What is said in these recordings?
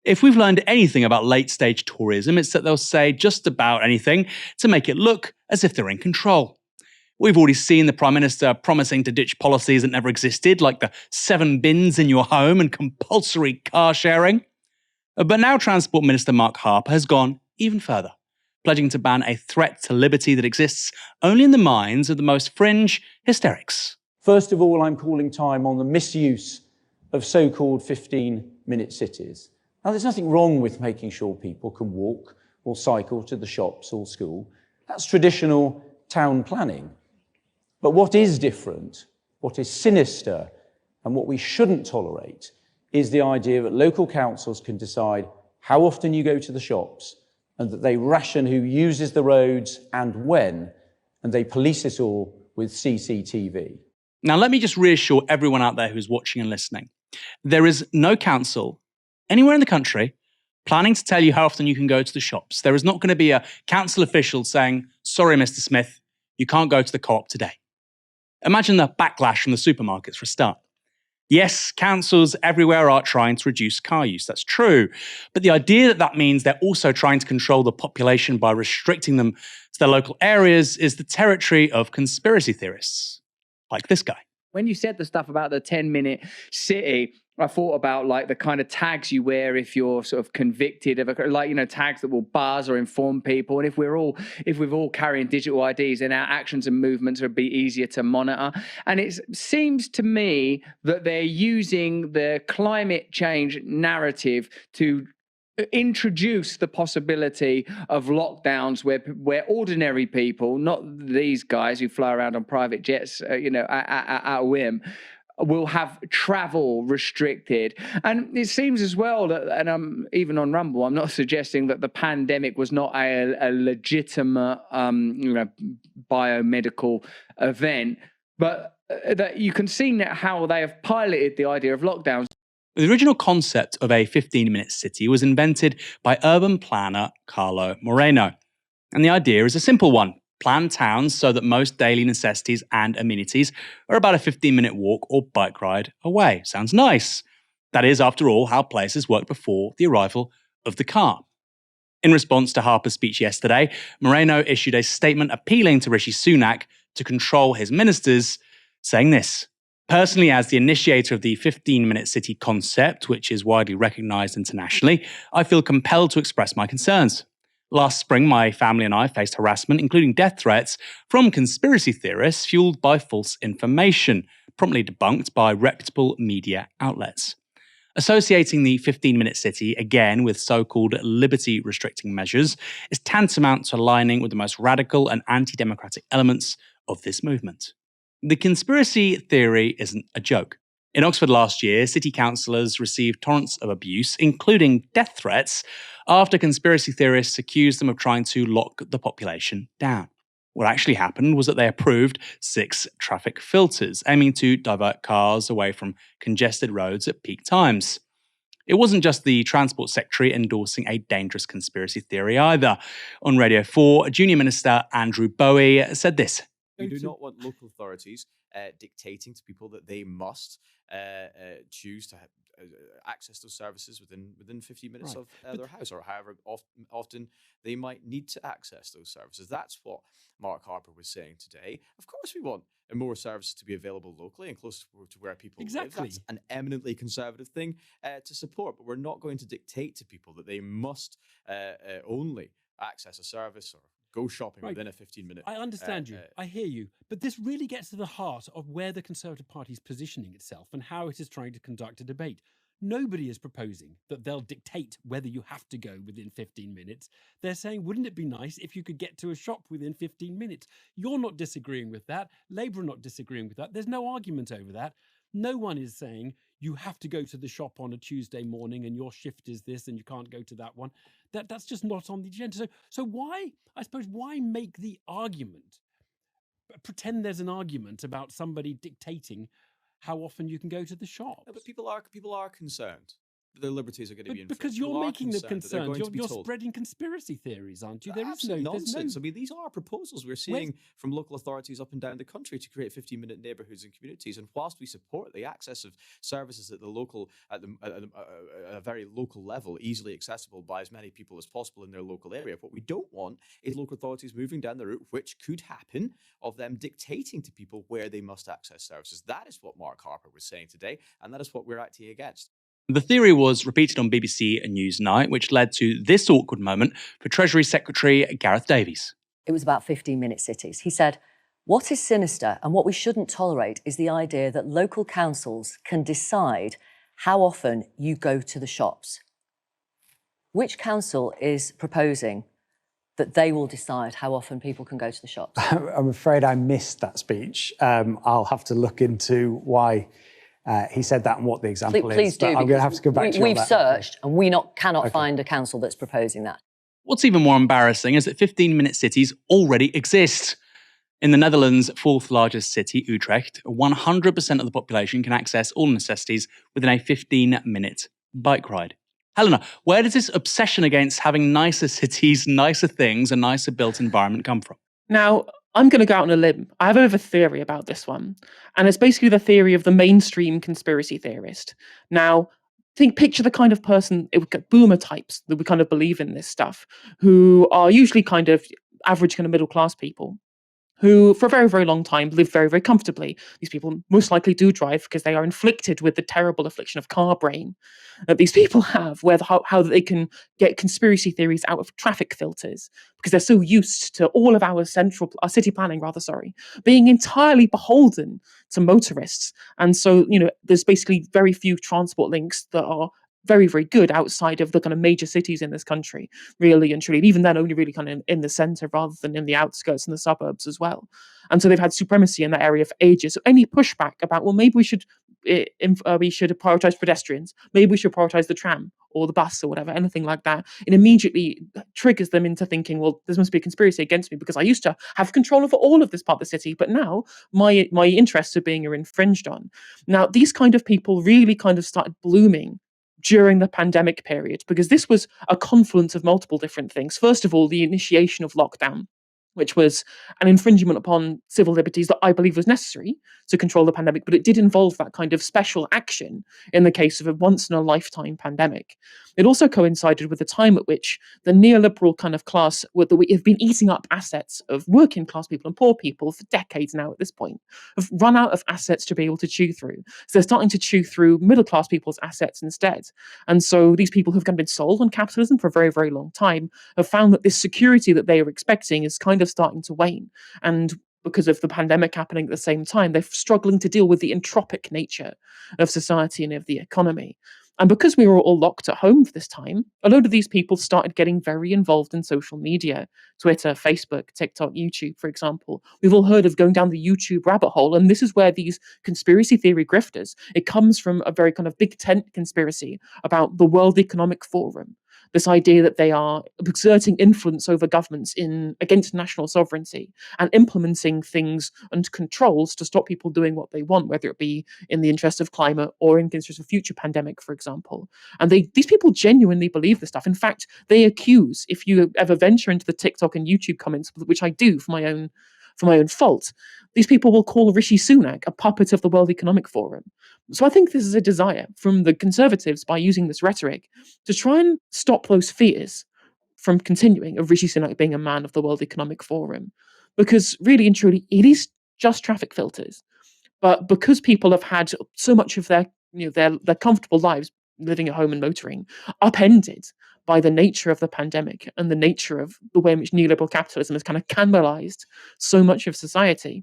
If we've learned anything about late-stage Toryism, it's that they'll say just about anything to make it look as if they're in control. We've already seen the Prime Minister promising to ditch policies that never existed, like the 7 bins in your home and compulsory car sharing. But now Transport Minister Mark Harper has gone even further, pledging to ban a threat to liberty that exists only in the minds of the most fringe hysterics. First of all, I'm calling time on the misuse of so-called 15-minute cities. Now, there's nothing wrong with making sure people can walk or cycle to the shops or school. That's traditional town planning. But what is different, what is sinister, and what we shouldn't tolerate is the idea that local councils can decide how often you go to the shops and that they ration who uses the roads and when, and they police it all with CCTV. Now, let me just reassure everyone out there who's watching and listening. There is no council anywhere in the country planning to tell you how often you can go to the shops. There is not going to be a council official saying, sorry, Mr. Smith, you can't go to the co-op today. Imagine the backlash from the supermarkets for a start. Yes, councils everywhere are trying to reduce car use, that's true. But the idea that that means they're also trying to control the population by restricting them to their local areas is the territory of conspiracy theorists, like this guy. When you said the stuff about the 10-minute city, I thought about like the kind of tags you wear if you're sort of convicted of tags that will buzz or inform people. And if we're all carrying digital IDs, then our actions and movements would be easier to monitor. And it seems to me that they're using the climate change narrative to introduce the possibility of lockdowns where ordinary people, not these guys who fly around on private jets, at a whim, will have travel restricted. And it seems as well that, and I'm even on Rumble, I'm not suggesting that the pandemic was not a legitimate, biomedical event, but that you can see now how they have piloted the idea of lockdowns. The original concept of a 15-minute city was invented by urban planner Carlo Moreno. And the idea is a simple one. Plan towns so that most daily necessities and amenities are about a 15-minute walk or bike ride away. Sounds nice. That is, after all, how places worked before the arrival of the car. In response to Harper's speech yesterday, Moreno issued a statement appealing to Rishi Sunak to control his ministers, saying this: personally, as the initiator of the 15-minute city concept, which is widely recognised internationally, I feel compelled to express my concerns. Last spring, my family and I faced harassment, including death threats, from conspiracy theorists fueled by false information, promptly debunked by reputable media outlets. Associating the 15-minute city, again, with so-called liberty-restricting measures is tantamount to aligning with the most radical and anti-democratic elements of this movement. The conspiracy theory isn't a joke. In Oxford last year, city councillors received torrents of abuse, including death threats, after conspiracy theorists accused them of trying to lock the population down. What actually happened was that they approved 6 traffic filters, aiming to divert cars away from congested roads at peak times. It wasn't just the Transport Secretary endorsing a dangerous conspiracy theory either. On Radio 4, Junior Minister Andrew Bowie said this: we do not want local authorities dictating to people that they must choose to access those services within 15 minutes of their house, or however often they might need to access those services. That's what Mark Harper was saying today. Of course, we want more services to be available locally and close to where people live. That's an eminently conservative thing to support, but we're not going to dictate to people that they must only access a service or go shopping within a 15-minute. I understand you. I hear you. But this really gets to the heart of where the Conservative Party is positioning itself and how it is trying to conduct a debate. Nobody is proposing that they'll dictate whether you have to go within 15 minutes. They're saying, wouldn't it be nice if you could get to a shop within 15 minutes? You're not disagreeing with that. Labour are not disagreeing with that. There's no argument over that. No one is saying you have to go to the shop on a Tuesday morning and your shift is this and you can't go to that one. That's just not on the agenda. So why make the argument? Pretend there's an argument about somebody dictating how often you can go to the shop. No, but people are concerned. their liberties are going to be infringed. Because you're making them concerned. You're Told. spreading conspiracy theories, aren't you? There is Absolute no nonsense. I mean, these are proposals we're seeing from local authorities up and down the country to create 15-minute neighbourhoods and communities. And whilst we support the access of services at a very local level, easily accessible by as many people as possible in their local area, what we don't want is local authorities moving down the route, which could happen, of them dictating to people where they must access services. That is what Mark Harper was saying today, and that is what we're acting against. The theory was repeated on BBC Newsnight, which led to this awkward moment for Treasury Secretary Gareth Davies. It was about 15-minute cities. He said, "What is sinister and what we shouldn't tolerate is the idea that local councils can decide how often you go to the shops." Which council is proposing that they will decide how often people can go to the shops? I'm afraid I missed that speech. I'll have to look into why he said that and what the example is. Please do. I'm going to have to go back to you on We've that. searched and we cannot find a council that's proposing that. What's even more embarrassing is that 15-minute cities already exist. In the Netherlands' fourth largest city, Utrecht, 100% of the population can access all necessities within a 15-minute bike ride. Helena, where does this obsession against having nicer cities, nicer things, a nicer built environment come from? Now, I'm going to go out on a limb. I have a bit of a theory about this one. And it's basically the theory of the mainstream conspiracy theorist. Now, picture the kind of person, boomer types that would kind of believe in this stuff, who are usually kind of average kind of middle class people, who for a very, very long time live very, very comfortably. These people most likely do drive because they are inflicted with the terrible affliction of car brain that these people have, where how they can get conspiracy theories out of traffic filters because they're so used to all of our city planning, being entirely beholden to motorists. And so, there's basically very few transport links that are very, very good outside of the kind of major cities in this country, really and truly. And even then, only really kind of in the centre rather than in the outskirts and the suburbs as well. And so they've had supremacy in that area for ages. So any pushback about, well, maybe we should prioritise pedestrians, maybe we should prioritise the tram or the bus or whatever, anything like that, it immediately triggers them into thinking, well, there must be a conspiracy against me because I used to have control over all of this part of the city, but now my interests are being infringed on. Now, these kind of people really kind of started blooming during the pandemic period, because this was a confluence of multiple different things. First of all, the initiation of lockdown, which was an infringement upon civil liberties that I believe was necessary to control the pandemic, but it did involve that kind of special action in the case of a once-in-a-lifetime pandemic. It also coincided with the time at which the neoliberal kind of class that we have been eating up assets of working class people and poor people for decades now at this point, have run out of assets to be able to chew through. So they're starting to chew through middle class people's assets instead. And so these people who've kind of been sold on capitalism for a very, very long time have found that this security that they are expecting is kind of starting to wane. And because of the pandemic happening at the same time, they're struggling to deal with the entropic nature of society and of the economy. And because we were all locked at home for this time, a load of these people started getting very involved in social media, Twitter, Facebook, TikTok, YouTube, for example. We've all heard of going down the YouTube rabbit hole. And this is where these conspiracy theory grifters, it comes from a very kind of big tent conspiracy about the World Economic Forum. This idea that they are exerting influence over governments against national sovereignty and implementing things and controls to stop people doing what they want, whether it be in the interest of climate or in the interest of a future pandemic, for example. And these people genuinely believe this stuff. In fact, they accuse, if you ever venture into the TikTok and YouTube comments, which I do for my own fault, these people will call Rishi Sunak a puppet of the World Economic Forum. So I think this is a desire from the Conservatives, by using this rhetoric, to try and stop those fears from continuing of Rishi Sunak being a man of the World Economic Forum. Because really and truly, it is just traffic filters. But because people have had so much of their comfortable lives living at home and motoring upended by the nature of the pandemic and the nature of the way in which neoliberal capitalism has kind of cannibalized so much of society,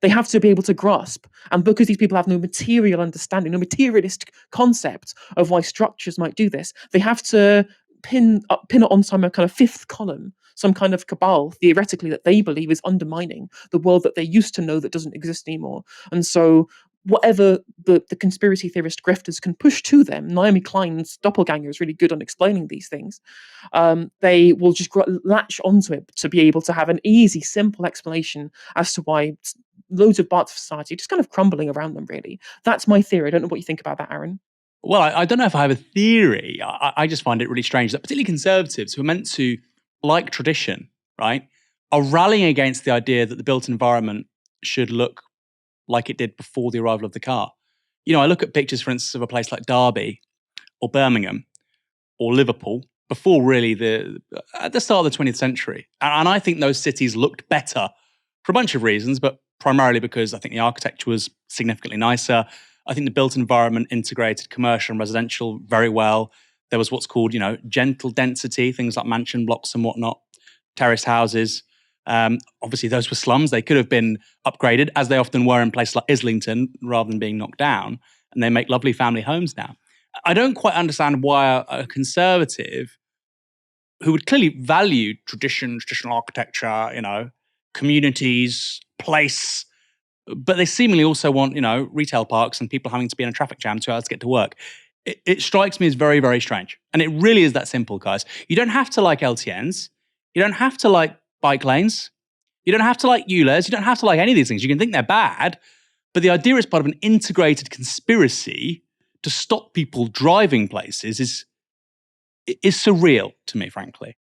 they have to be able to grasp. And because these people have no material understanding, no materialist concept of why structures might do this, they have to pin it on some kind of fifth column, some kind of cabal, theoretically, that they believe is undermining the world that they used to know that doesn't exist anymore. And so whatever the conspiracy theorist grifters can push to them, Naomi Klein's doppelganger is really good on explaining these things, they will just latch onto it to be able to have an easy, simple explanation as to why loads of parts of society just kind of crumbling around them, really. That's my theory. I don't know what you think about that, Aaron. Well, I don't know if I have a theory. I just find it really strange that particularly Conservatives, who are meant to like tradition, right, are rallying against the idea that the built environment should look like it did before the arrival of the car. You know, I look at pictures, for instance, of a place like Derby or Birmingham or Liverpool before really at the start of the 20th century. And I think those cities looked better for a bunch of reasons, but primarily because I think the architecture was significantly nicer. I think the built environment integrated commercial and residential very well. There was what's called, gentle density, things like mansion blocks and whatnot, terraced houses. Obviously, those were slums. They could have been upgraded, as they often were in places like Islington, rather than being knocked down. And they make lovely family homes now. I don't quite understand why a conservative who would clearly value traditional architecture, communities, place, but they seemingly also want, retail parks and people having to be in a traffic jam 2 hours to get to work. It strikes me as very, very strange. And it really is that simple, guys. You don't have to like LTNs. You don't have to like bike lanes. You don't have to like ULEZ. You don't have to like any of these things. You can think they're bad, but the idea is part of an integrated conspiracy to stop people driving places is surreal to me, frankly.